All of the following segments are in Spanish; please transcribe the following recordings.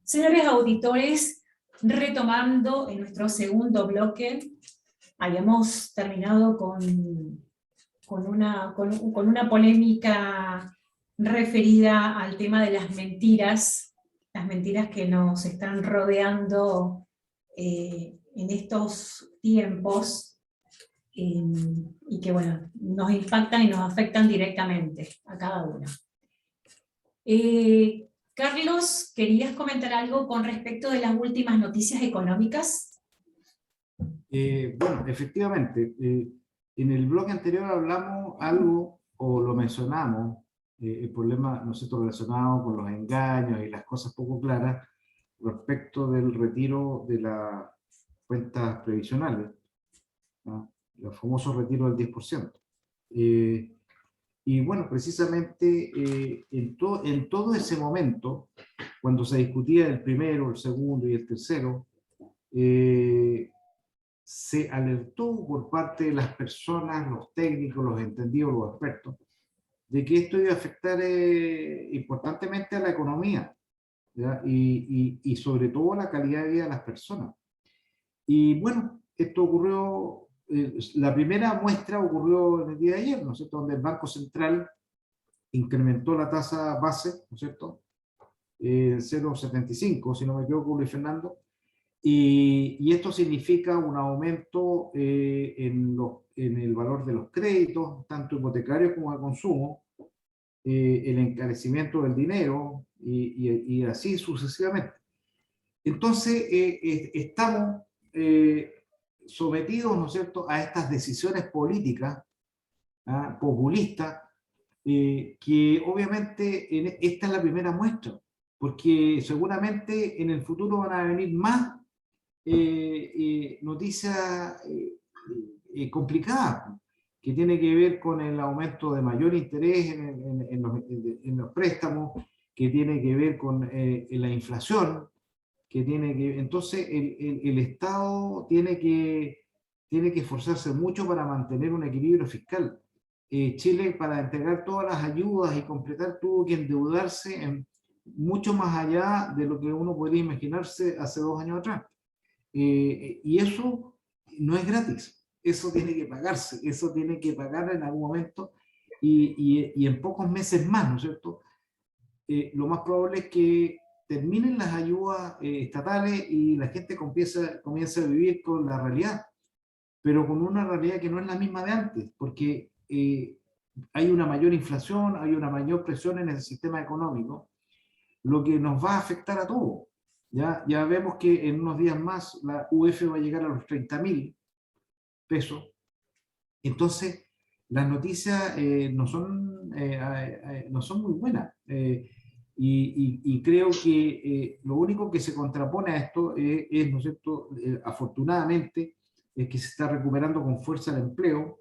Señores auditores, retomando en nuestro segundo bloque, habíamos terminado con una polémica referida al tema de las mentiras que nos están rodeando en estos tiempos, y que bueno, nos impactan y nos afectan directamente a cada uno. Carlos, ¿querías comentar algo con respecto de las últimas noticias económicas? Bueno, efectivamente, en el bloque anterior hablamos algo, o lo mencionamos, el problema, ¿no es cierto?, relacionado con los engaños y las cosas poco claras respecto del retiro de las cuentas previsionales, ¿no? El famoso retiro del 10%. Y bueno, precisamente en todo ese momento, cuando se discutía el primero, el segundo y el tercero, se alertó por parte de las personas, los técnicos, los entendidos, los expertos, de que esto iba a afectar importantemente a la economía, ¿ya? Y sobre todo a la calidad de vida de las personas. Y bueno, esto ocurrió, la primera muestra ocurrió en el día de ayer, ¿no es cierto?, donde el Banco Central incrementó la tasa base, ¿no es cierto?, 0,75, si no me equivoco, Luis Fernando, y esto significa un aumento en el valor de los créditos, tanto hipotecarios como de consumo, el encarecimiento del dinero y así sucesivamente. Entonces, estamos sometidos, ¿no es cierto?, a estas decisiones políticas, populistas, que obviamente esta es la primera muestra, porque seguramente en el futuro van a venir más noticia complicada, que tiene que ver con el aumento de mayor interés en los préstamos, que tiene que ver con la inflación, que tiene que... Entonces el Estado tiene que esforzarse mucho para mantener un equilibrio fiscal. Chile, para entregar todas las ayudas y completar, tuvo que endeudarse mucho más allá de lo que uno podría imaginarse hace 2 años atrás. Y eso no es gratis, eso tiene que pagarse, eso tiene que pagar en algún momento y en pocos meses más, ¿no es cierto? Lo más probable es que terminen las ayudas estatales y la gente comienza a vivir con la realidad, pero con una realidad que no es la misma de antes, porque hay una mayor inflación, hay una mayor presión en el sistema económico, lo que nos va a afectar a todos. Ya vemos que en unos días más la UF va a llegar a los 30.000 pesos. Entonces, las noticias no son muy buenas. Y creo que lo único que se contrapone a esto ¿no es cierto?, afortunadamente, es que se está recuperando con fuerza el empleo,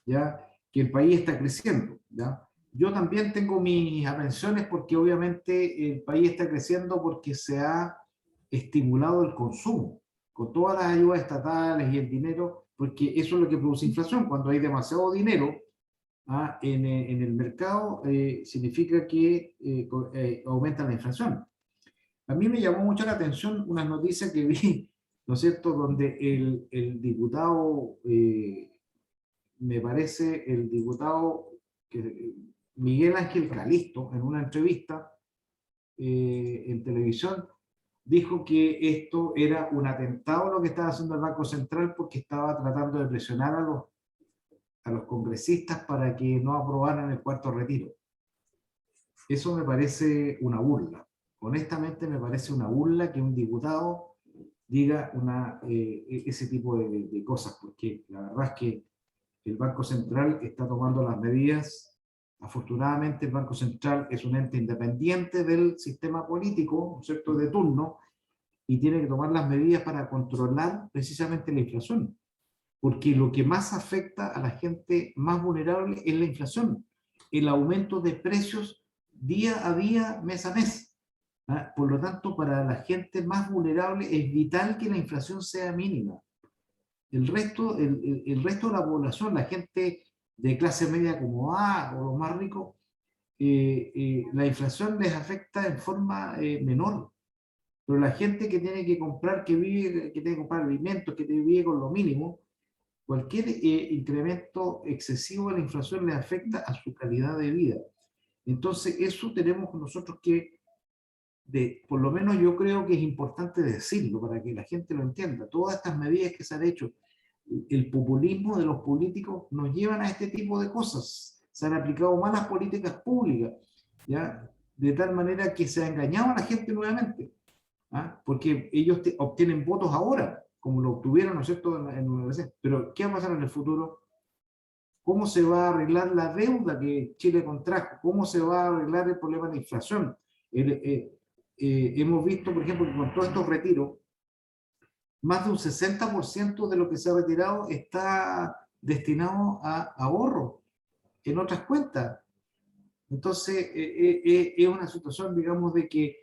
¿ya?, que el país está creciendo, ¿ya? Yo también tengo mis aprensiones porque obviamente el país está creciendo porque se ha estimulado el consumo, con todas las ayudas estatales y el dinero, porque eso es lo que produce inflación. Cuando hay demasiado dinero en el mercado, significa que aumenta la inflación. A mí me llamó mucho la atención una noticia que vi, ¿no es cierto?, donde el diputado, me parece el diputado Miguel Ángel Calisto, en una entrevista en televisión, dijo que esto era un atentado lo que estaba haciendo el Banco Central porque estaba tratando de presionar a los congresistas para que no aprobaran el cuarto retiro. Eso me parece una burla. Honestamente me parece una burla que un diputado diga ese tipo de cosas, porque la verdad es que el Banco Central está tomando las medidas. Afortunadamente el Banco Central es un ente independiente del sistema político, ¿no es cierto?, de turno, y tiene que tomar las medidas para controlar precisamente la inflación, porque lo que más afecta a la gente más vulnerable es la inflación, el aumento de precios día a día, mes a mes. Por lo tanto, para la gente más vulnerable es vital que la inflación sea mínima. El resto de la población, la gente de clase media como A o los más ricos, la inflación les afecta en forma menor. pero la gente que tiene que comprar, que vive, que tiene que comprar alimentos, que vive con lo mínimo, cualquier incremento excesivo de la inflación le afecta a su calidad de vida. Entonces, eso tenemos nosotros que, por lo menos yo creo que es importante decirlo para que la gente lo entienda. Todas estas medidas que se han hecho, el populismo de los políticos nos llevan a este tipo de cosas. Se han aplicado malas políticas públicas, ¿ya? De tal manera que se ha engañado a la gente nuevamente, ¿ah? Porque ellos obtienen votos ahora, como lo obtuvieron, ¿no es cierto?, en la elección. Pero, ¿qué va a pasar en el futuro? ¿Cómo se va a arreglar la deuda que Chile contrajo? ¿Cómo se va a arreglar el problema de la inflación? Hemos visto, por ejemplo, que con todos estos retiros, más de un 60% de lo que se ha retirado está destinado a ahorro en otras cuentas. Entonces, es una situación, digamos, de que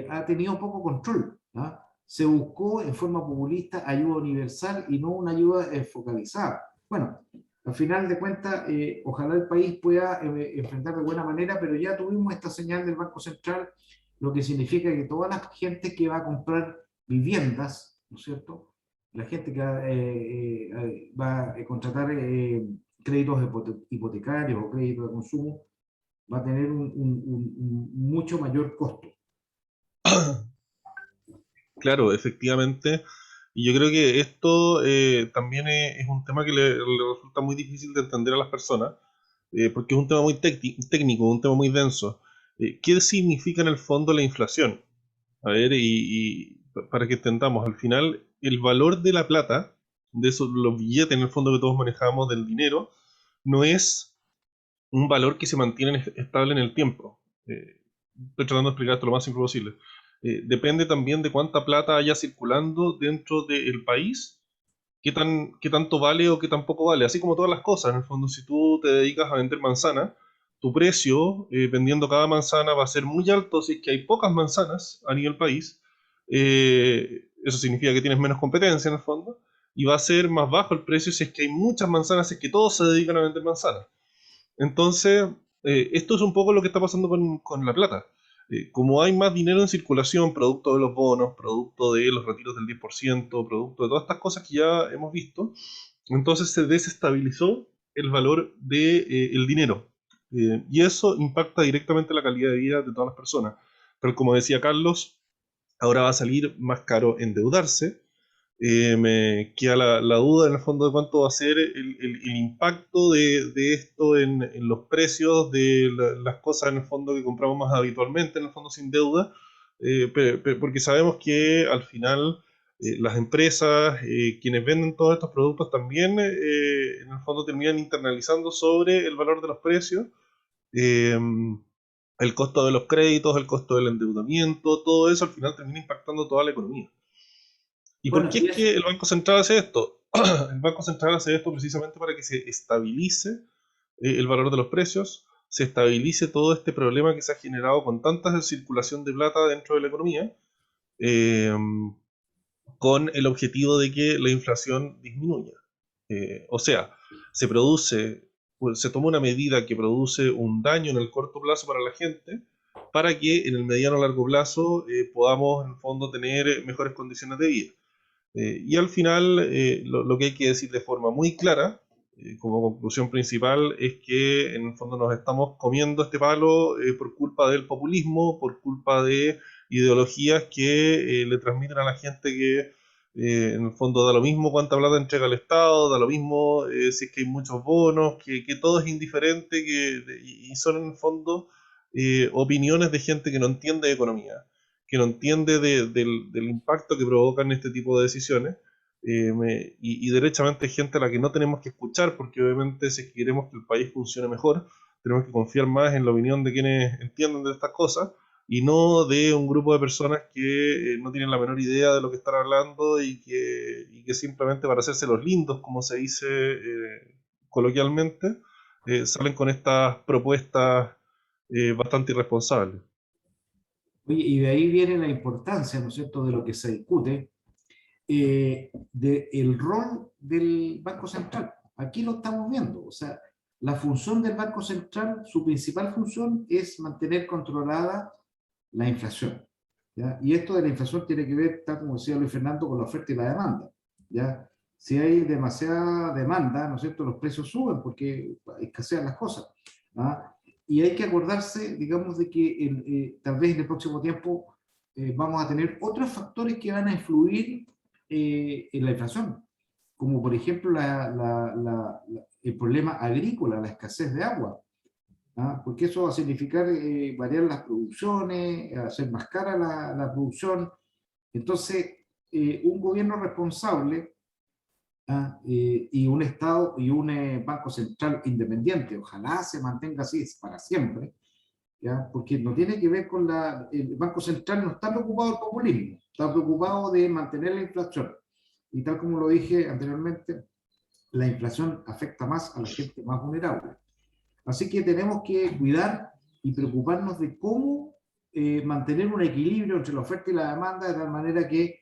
ha tenido poco control, ¿no? Se buscó en forma populista ayuda universal y no una ayuda focalizada. Bueno, al final de cuentas, ojalá el país pueda enfrentar de buena manera, pero ya tuvimos esta señal del Banco Central, lo que significa que toda la gente que va a comprar viviendas, ¿no es cierto? La gente que va a contratar créditos hipotecarios o créditos de consumo, va a tener un mucho mayor costo. Claro, efectivamente. Y yo creo que esto también es un tema que le resulta muy difícil de entender a las personas, porque es un tema muy técnico, un tema muy denso. ¿Qué significa en el fondo la inflación? A ver, para que entendamos, al final, el valor de la plata, de esos, los billetes en el fondo que todos manejamos del dinero, no es un valor que se mantiene estable en el tiempo. Estoy tratando de explicar esto lo más simple posible. Depende también de cuánta plata haya circulando dentro del país, qué tanto vale o qué tan poco vale. Así como todas las cosas, en el fondo, si tú te dedicas a vender manzanas, tu precio vendiendo cada manzana va a ser muy alto si es que hay pocas manzanas a nivel país. Eso significa que tienes menos competencia en el fondo. Y va a ser más bajo el precio si es que hay muchas manzanas, si es que todos se dedican a vender manzanas. Entonces, esto es un poco lo que está pasando con la plata. Como hay más dinero en circulación, producto de los bonos, producto de los retiros del 10%, producto de todas estas cosas que ya hemos visto, entonces se desestabilizó el valor del dinero. Y eso impacta directamente la calidad de vida de todas las personas. Tal como decía Carlos, ahora va a salir más caro endeudarse. Me queda la duda en el fondo de cuánto va a ser el impacto de esto en los precios de las cosas en el fondo que compramos más habitualmente, en el fondo sin deuda, porque sabemos que al final las empresas, quienes venden todos estos productos también en el fondo terminan internalizando sobre el valor de los precios. eh, el costo de los créditos, el costo del endeudamiento, todo eso al final termina impactando toda la economía. ¿Y por Bueno, qué y es es, que el Banco Central hace esto? El Banco Central hace esto precisamente para que se estabilice el valor de los precios, se estabilice todo este problema que se ha generado con tanta circulación de plata dentro de la economía, eh, con el objetivo de que la inflación disminuya. O sea, se produce, pues, se toma una medida que produce un daño en el corto plazo para la gente, para que en el mediano o largo plazo podamos en el fondo tener mejores condiciones de vida. Y al final, lo que hay que decir de forma muy clara, como conclusión principal, es que en el fondo nos estamos comiendo este palo por culpa del populismo, por culpa de ideologías que le transmiten a la gente que en el fondo da lo mismo cuánta plata entrega el Estado, da lo mismo si es que hay muchos bonos, que todo es indiferente, y son en el fondo opiniones de gente que no entiende de economía, que no entiende del impacto que provocan este tipo de decisiones, y derechamente gente a la que no tenemos que escuchar, porque obviamente si queremos que el país funcione mejor, tenemos que confiar más en la opinión de quienes entienden de estas cosas, y no de un grupo de personas que no tienen la menor idea de lo que están hablando y que simplemente para hacerse los lindos, como se dice coloquialmente, salen con estas propuestas bastante irresponsables. oye, y de ahí viene la importancia, ¿no es cierto?, de lo que se discute, del rol del Banco Central. Aquí lo estamos viendo. O sea, la función del Banco Central, su principal función es mantener controlada la inflación. ¿Ya? Y esto de la inflación tiene que ver, tal como decía Luis Fernando, con la oferta y la demanda. ¿Ya? Si hay demasiada demanda, ¿no es cierto?, los precios suben porque escasean las cosas. ¿Ah? Y hay que acordarse, digamos, de que tal vez en el próximo tiempo vamos a tener otros factores que van a influir en la inflación, como por ejemplo el problema agrícola, la escasez de agua. ¿Ah? Porque eso va a significar variar las producciones, hacer más cara la producción. Entonces, un gobierno responsable, ¿ah? Y un Estado y un Banco Central independiente, ojalá se mantenga así para siempre, ¿ya? Porque no tiene que ver con el Banco Central no está preocupado del populismo, está preocupado de mantener la inflación. Y tal como lo dije anteriormente, la inflación afecta más a la gente más vulnerable. Así que tenemos que cuidar y preocuparnos de cómo mantener un equilibrio entre la oferta y la demanda de tal manera que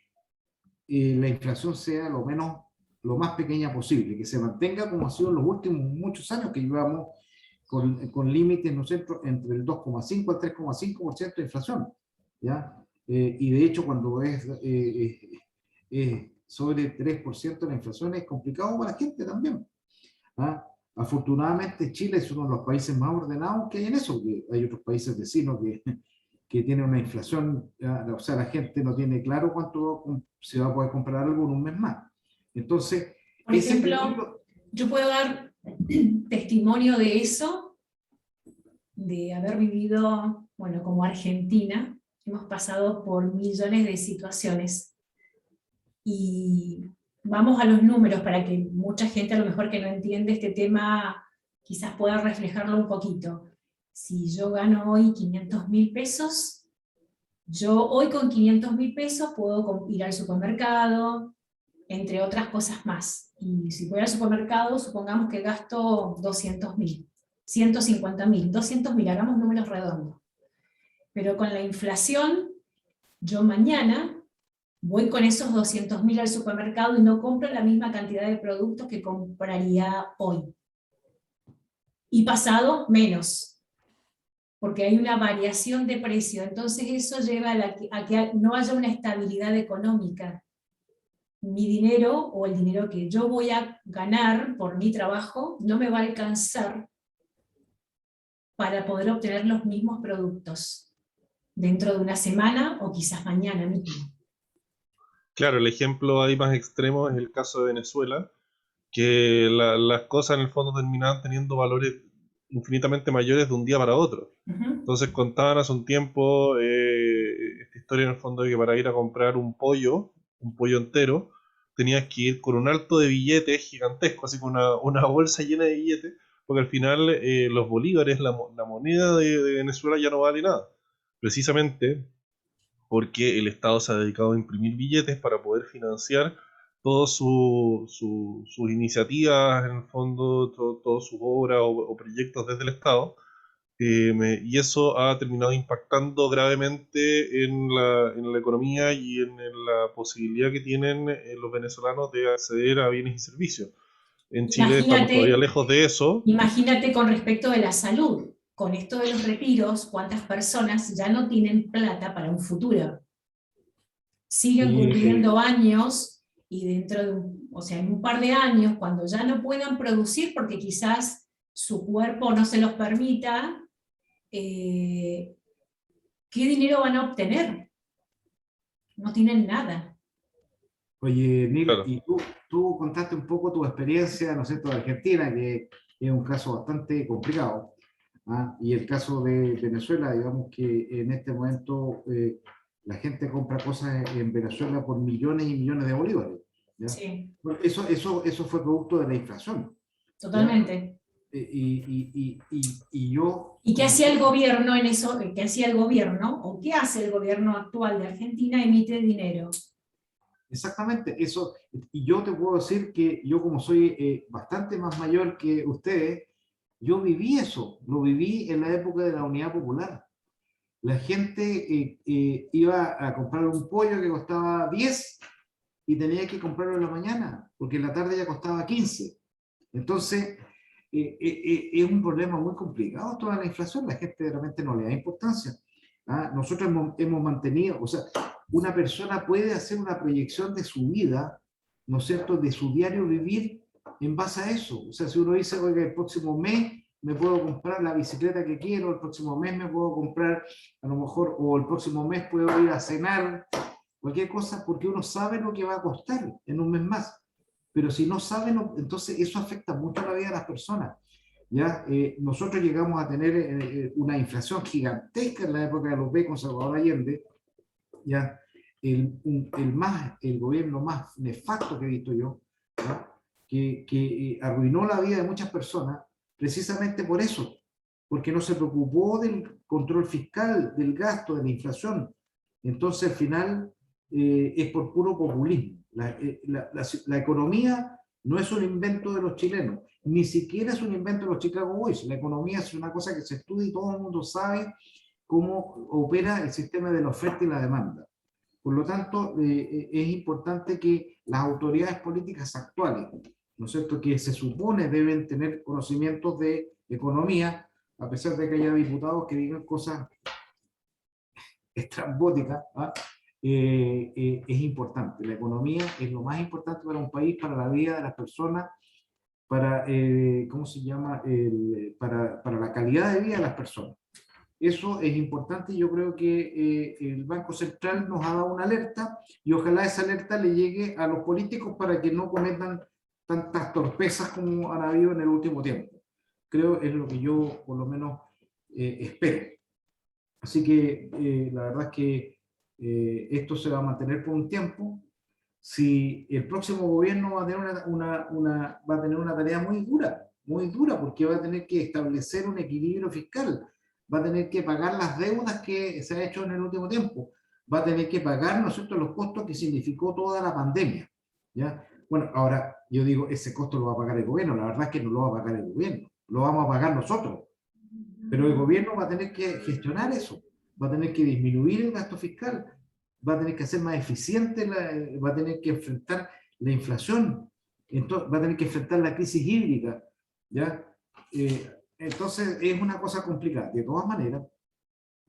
la inflación sea lo más pequeña posible, que se mantenga como ha sido en los últimos muchos años que llevamos con límites, ¿no es cierto?, entre el 2,5 al 3,5% de inflación, ¿ya? Y de hecho cuando es sobre 3% la inflación es complicado para la gente también. ¿Ah? Afortunadamente Chile es uno de los países más ordenados que hay en eso, que hay otros países vecinos que tienen una inflación, o sea, la gente no tiene claro cuánto se va a poder comprar algo en un mes más. Entonces, Por ejemplo, yo puedo dar testimonio de eso, de haber vivido, bueno, como Argentina, hemos pasado por millones de situaciones. Y vamos a los números para que mucha gente a lo mejor que no entiende este tema quizás pueda reflejarlo un poquito. Si yo gano hoy 500.000 pesos, yo hoy con 500.000 pesos puedo ir al supermercado, entre otras cosas más. Y si voy al supermercado, supongamos que gasto 200.000, 150.000, 200.000, hagamos números redondos. Pero con la inflación, yo mañana voy con esos 200.000 al supermercado y no compro la misma cantidad de productos que compraría hoy. Y pasado, menos. Porque hay una variación de precio. Entonces eso lleva a que no haya una estabilidad económica. Mi dinero, o el dinero que yo voy a ganar por mi trabajo, no me va a alcanzar para poder obtener los mismos productos dentro de una semana o quizás mañana mismo. Claro, el ejemplo ahí más extremo es el caso de Venezuela, que las cosas en el fondo terminaban teniendo valores infinitamente mayores de un día para otro. Entonces contaban hace un tiempo esta historia en el fondo de que para ir a comprar un pollo entero, tenías que ir con un alto de billetes gigantesco, así con una bolsa llena de billetes, porque al final los bolívares, la moneda de Venezuela ya no vale nada. Precisamente porque el Estado se ha dedicado a imprimir billetes para poder financiar todas sus iniciativas, en el fondo, todas sus obras o proyectos desde el Estado, y eso ha terminado impactando gravemente en la economía y en la posibilidad que tienen los venezolanos de acceder a bienes y servicios. En Chile estamos todavía lejos de eso. Imagínate con respecto de la salud. Con esto de los retiros, ¿cuántas personas ya no tienen plata para un futuro? Siguen cumpliendo años y dentro de en un par de años, cuando ya no puedan producir porque quizás su cuerpo no se los permita, ¿qué dinero van a obtener? No tienen nada. Oye, Neil, Claro. y tú contaste un poco tu experiencia, ¿no es cierto?, de Argentina, que es un caso bastante complicado. ¿Ah? Y el caso de Venezuela, digamos que en este momento la gente compra cosas en Venezuela por millones y millones de bolívares. ¿Ya? Sí. Bueno, eso fue producto de la inflación. Totalmente. Y yo... ¿Y qué hacía el gobierno en eso? ¿Qué hacía el gobierno? ¿O qué hace el gobierno actual de Argentina? Emite dinero. Exactamente, eso. Y yo te puedo decir que yo, como soy bastante más mayor que ustedes, yo viví eso, lo viví en la época de la Unidad Popular. La gente iba a comprar un pollo que costaba 10 y tenía que comprarlo en la mañana, porque en la tarde ya costaba 15. Entonces, es un problema muy complicado toda la inflación, la gente realmente no le da importancia. ¿ah? Nosotros hemos mantenido, o sea, una persona puede hacer una proyección de su vida, ¿no es cierto?, de su diario vivir en base a eso. O sea, si uno dice, oiga, el próximo mes me puedo comprar la bicicleta que quiero, el próximo mes me puedo comprar, a lo mejor, o el próximo mes puedo ir a cenar, cualquier cosa, porque uno sabe lo que va a costar en un mes más. Pero si no saben, entonces eso afecta mucho a la vida de las personas. ¿Ya? Nosotros llegamos a tener una inflación gigantesca en la época de los B con Salvador Allende, ¿ya? El gobierno más nefasto que he visto yo, ¿ya? Que arruinó la vida de muchas personas precisamente por eso, porque no se preocupó del control fiscal, del gasto, de la inflación. Entonces al final es por puro populismo. La economía no es un invento de los chilenos, ni siquiera es un invento de los Chicago Boys. La economía es una cosa que se estudia y todo el mundo sabe cómo opera el sistema de la oferta y la demanda. Por lo tanto, es importante que las autoridades políticas actuales, ¿no es cierto?, que se supone deben tener conocimientos de economía, a pesar de que haya diputados que digan cosas estrambóticas, ¿ah? Es importante. La economía es lo más importante para un país, para la vida de las personas, para, ¿cómo se llama?, para la calidad de vida de las personas. Eso es importante y yo creo que el Banco Central nos ha dado una alerta y ojalá esa alerta le llegue a los políticos para que no cometan tantas torpezas como han habido en el último tiempo. Creo es lo que yo por lo menos espero. Así que la verdad es que esto se va a mantener por un tiempo. Si el próximo gobierno va a tener va a tener una tarea muy dura, porque va a tener que establecer un equilibrio fiscal, va a tener que pagar las deudas que se ha hecho en el último tiempo, va a tener que pagar, ¿no es cierto?, los costos que significó toda la pandemia, ¿ya? Bueno, ahora yo digo, ese costo lo va a pagar el gobierno, la verdad es que no lo va a pagar el gobierno, lo vamos a pagar nosotros, pero el gobierno va a tener que gestionar eso, va a tener que disminuir el gasto fiscal, va a tener que hacer más eficiente, va a tener que enfrentar la inflación, entonces, va a tener que enfrentar la crisis hídrica, ¿ya? Entonces es una cosa complicada. De todas maneras,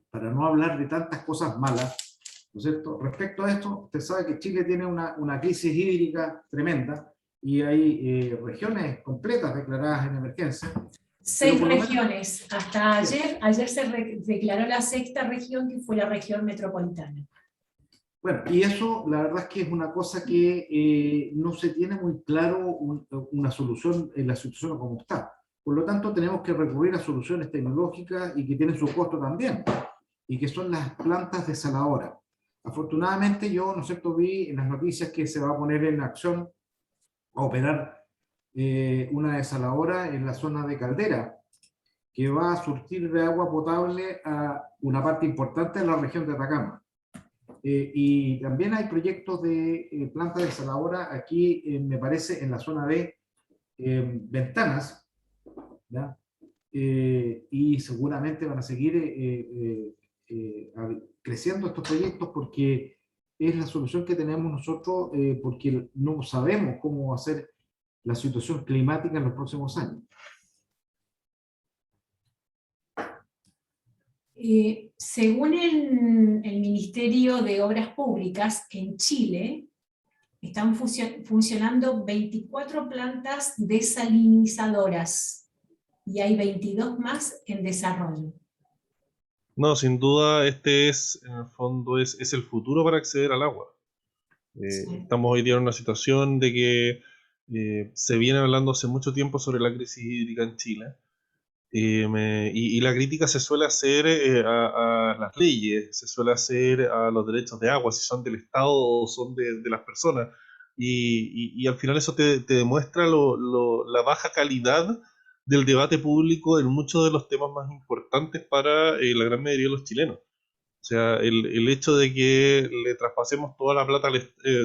para no hablar de tantas cosas malas, ¿no es cierto? Respecto a esto, usted sabe que Chile tiene una crisis hídrica tremenda y hay regiones completas declaradas en emergencia. 6 regiones. Hasta ayer se declaró la 6ª región, que fue la región metropolitana. Bueno, y eso la verdad es que es una cosa que no se tiene muy claro una solución en la situación como está. Por lo tanto, tenemos que recurrir a soluciones tecnológicas y que tienen su costo también, y que son las plantas desaladoras. Afortunadamente yo, ¿no es cierto?, vi en las noticias que se va a poner en acción a operar una desaladora en la zona de Caldera, que va a surtir de agua potable a una parte importante de la región de Atacama. Y también hay proyectos de planta desaladora aquí, me parece, en la zona de Ventanas, ¿ya? Y seguramente van a seguir creciendo estos proyectos porque es la solución que tenemos nosotros, porque no sabemos cómo va a ser la situación climática en los próximos años. Según el Ministerio de Obras Públicas, en Chile están funcionando 24 plantas desalinizadoras y hay 22 más en desarrollo. No, sin duda este es, en el fondo, es el futuro para acceder al agua. Sí. Estamos hoy día en una situación de que se viene hablando hace mucho tiempo sobre la crisis hídrica en Chile. Y la crítica se suele hacer a las leyes, se suele hacer a los derechos de agua, si son del Estado o son de las personas. Y al final eso te demuestra la baja calidad del debate público en muchos de los temas más importantes para la gran mayoría de los chilenos. O sea, el hecho de que le traspasemos toda la plata,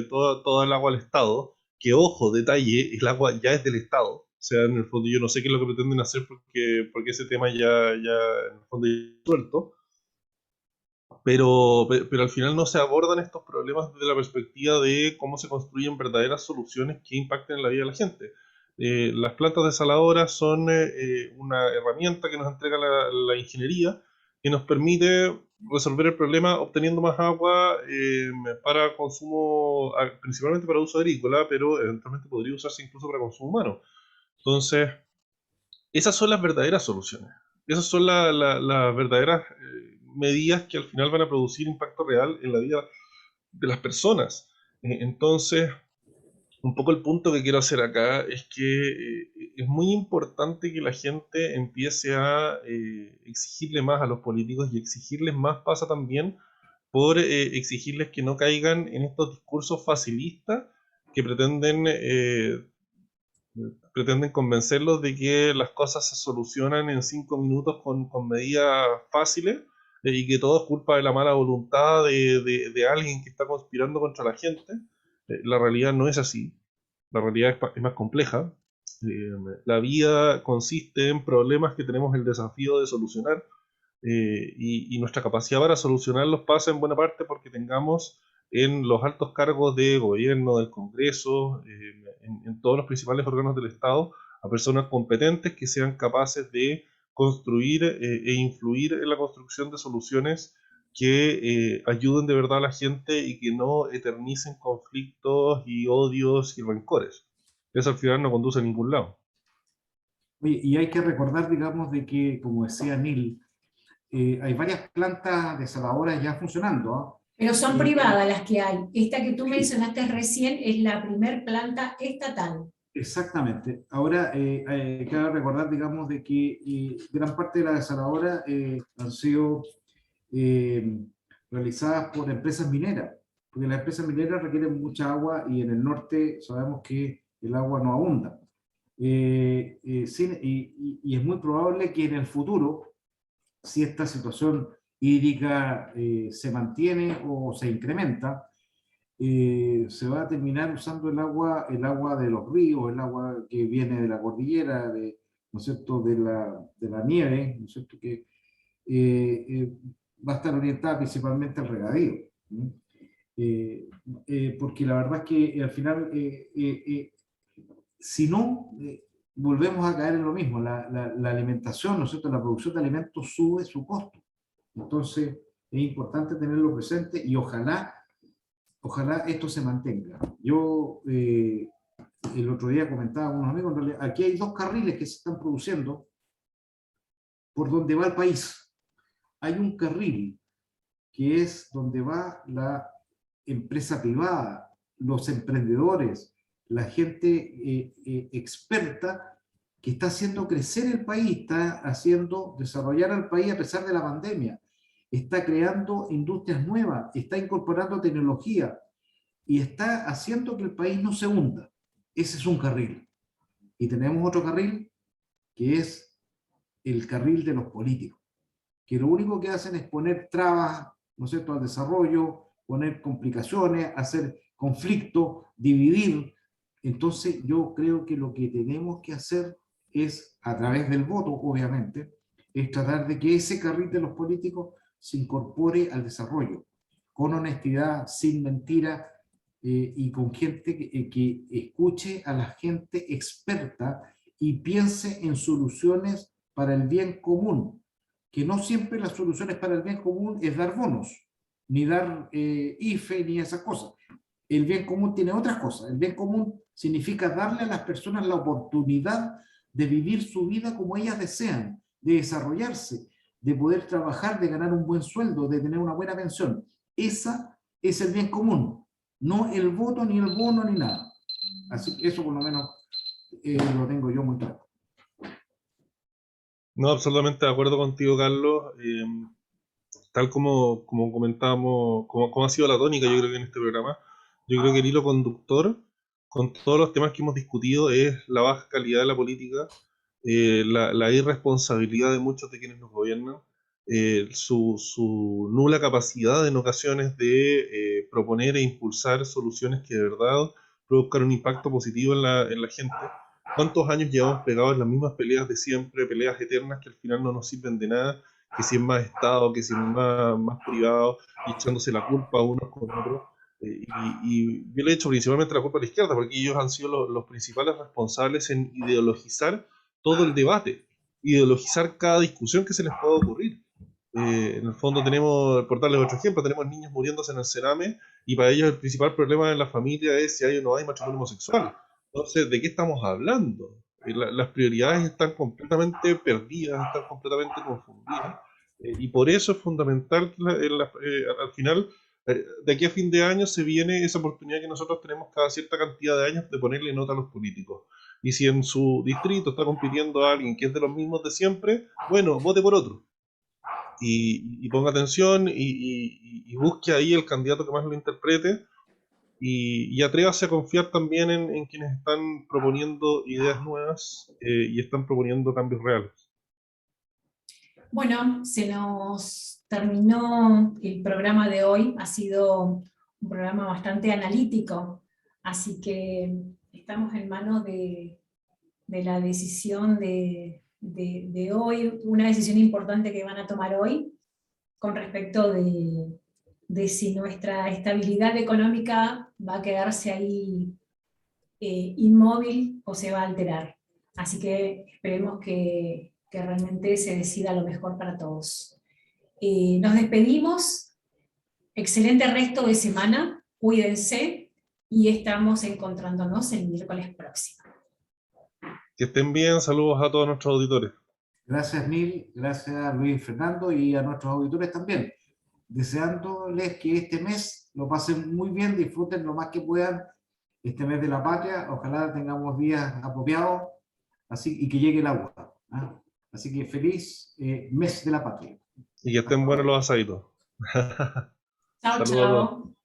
toda el agua al Estado, que ojo, detalle, el agua ya es del Estado. O sea, en el fondo yo no sé qué es lo que pretenden hacer porque ese tema ya en el fondo ya está suelto. Pero al final no se abordan estos problemas desde la perspectiva de cómo se construyen verdaderas soluciones que impacten en la vida de la gente. Las plantas desaladoras son una herramienta que nos entrega la ingeniería que nos permite resolver el problema obteniendo más agua para consumo, principalmente para uso agrícola, pero eventualmente podría usarse incluso para consumo humano. Entonces, esas son las verdaderas soluciones. Esas son las verdaderas medidas que al final van a producir impacto real en la vida de las personas. Entonces, un poco el punto que quiero hacer acá es que es muy importante que la gente empiece a exigirle más a los políticos, y exigirles más pasa también por exigirles que no caigan en estos discursos facilistas que pretenden convencerlos de que las cosas se solucionan en 5 minutos con medidas fáciles, y que todo es culpa de la mala voluntad de alguien que está conspirando contra la gente. La realidad no es así. La realidad es más compleja. Eh, la vida consiste en problemas que tenemos el desafío de solucionar, y nuestra capacidad para solucionarlos pasa en buena parte porque tengamos en los altos cargos de gobierno, del Congreso, en todos los principales órganos del Estado, a personas competentes que sean capaces de construir e influir en la construcción de soluciones que ayuden de verdad a la gente y que no eternicen conflictos y odios y rencores. Eso al final no conduce a ningún lado. Oye, y hay que recordar, digamos, de que, como decía Neil, hay varias plantas desaladoras ya funcionando, ¿ah? Pero son Y privadas las que hay. Esta que tú sí, mencionaste recién es la primer planta estatal. exactamente. Ahora, cabe recordar, digamos, de que gran parte de las desaladoras han sido eh, realizadas por empresas mineras, porque las empresas mineras requieren mucha agua y en el norte sabemos que el agua no abunda. Y es muy probable que en el futuro, si esta situación hídrica se mantiene o se incrementa, se va a terminar usando el agua de los ríos, el agua que viene de la cordillera, ¿no es cierto?, de la nieve, ¿no es cierto?, que va a estar orientada principalmente al regadío. ¿No? Porque la verdad es que al final, si no, volvemos a caer en lo mismo, la alimentación, ¿no es cierto?, la producción de alimentos sube su costo. Entonces, es importante tenerlo presente y ojalá esto se mantenga. Yo el otro día comentaba con unos amigos, en realidad, aquí hay 2 carriles que se están produciendo por donde va el país. Hay un carril que es donde va la empresa privada, los emprendedores, la gente experta que está haciendo crecer el país, está haciendo desarrollar al país a pesar de la pandemia, está creando industrias nuevas, está incorporando tecnología y está haciendo que el país no se hunda. Ese es un carril. Y tenemos otro carril que es el carril de los políticos, que lo único que hacen es poner trabas, ¿no es cierto?, al desarrollo, poner complicaciones, hacer conflictos, dividir. Entonces yo creo que lo que tenemos que hacer es, a través del voto, obviamente, es tratar de que ese carril de los políticos se incorpore al desarrollo, con honestidad, sin mentira, y con gente que escuche a la gente experta y piense en soluciones para el bien común, que no siempre las soluciones para el bien común es dar bonos, ni dar IFE, ni esas cosas. El bien común tiene otras cosas. El bien común significa darle a las personas la oportunidad de vivir su vida como ellas desean, de desarrollarse, de poder trabajar, de ganar un buen sueldo, de tener una buena pensión. Esa es el bien común, no el voto, ni el bono, ni nada. Así que eso por lo menos lo tengo yo muy claro. No, absolutamente de acuerdo contigo, Carlos. Tal como comentábamos, como ha sido la tónica, yo creo que en este programa, yo creo que el hilo conductor con todos los temas que hemos discutido es la baja calidad de la política, la irresponsabilidad de muchos de quienes nos gobiernan, su nula capacidad en ocasiones de proponer e impulsar soluciones que de verdad produzcan un impacto positivo en la gente. ¿Cuántos años llevamos pegados en las mismas peleas de siempre, peleas eternas que al final no nos sirven de nada? Que si es más Estado, que si es más privado, y echándose la culpa unos con otros. Y yo le he hecho principalmente la culpa a la izquierda, porque ellos han sido los principales responsables en ideologizar todo el debate, ideologizar cada discusión que se les pueda ocurrir. En el fondo tenemos, por darles otro ejemplo, tenemos niños muriéndose en el Sename y para ellos el principal problema en la familia es si hay o no hay matrimonio homosexual. Entonces, ¿de qué estamos hablando? Las prioridades están completamente perdidas, están completamente confundidas. Y por eso es fundamental que al final, de aquí a fin de año se viene esa oportunidad que nosotros tenemos cada cierta cantidad de años de ponerle nota a los políticos. Y si en su distrito está compitiendo alguien que es de los mismos de siempre, bueno, vote por otro. Y ponga atención y busque ahí el candidato que más lo interprete y atrévase a confiar también en quienes están proponiendo ideas nuevas y están proponiendo cambios reales. Bueno, se nos terminó el programa de hoy, ha sido un programa bastante analítico, así que estamos en manos de la decisión de hoy, una decisión importante que van a tomar hoy con respecto de si nuestra estabilidad económica va a quedarse ahí inmóvil o se va a alterar. Así que esperemos que realmente se decida lo mejor para todos. Nos despedimos, excelente resto de semana, cuídense y estamos encontrándonos el miércoles próximo. Que estén bien, saludos a todos nuestros auditores. Gracias, Nil, gracias a Luis Fernando y a nuestros auditores también. Deseándoles que este mes lo pasen muy bien, disfruten lo más que puedan este mes de la patria. Ojalá tengamos días apropiados y que llegue el agua. ¿Ah? Así que feliz mes de la patria. Y que estén buenos los asaditos. Chao, Saludos a todos. chao.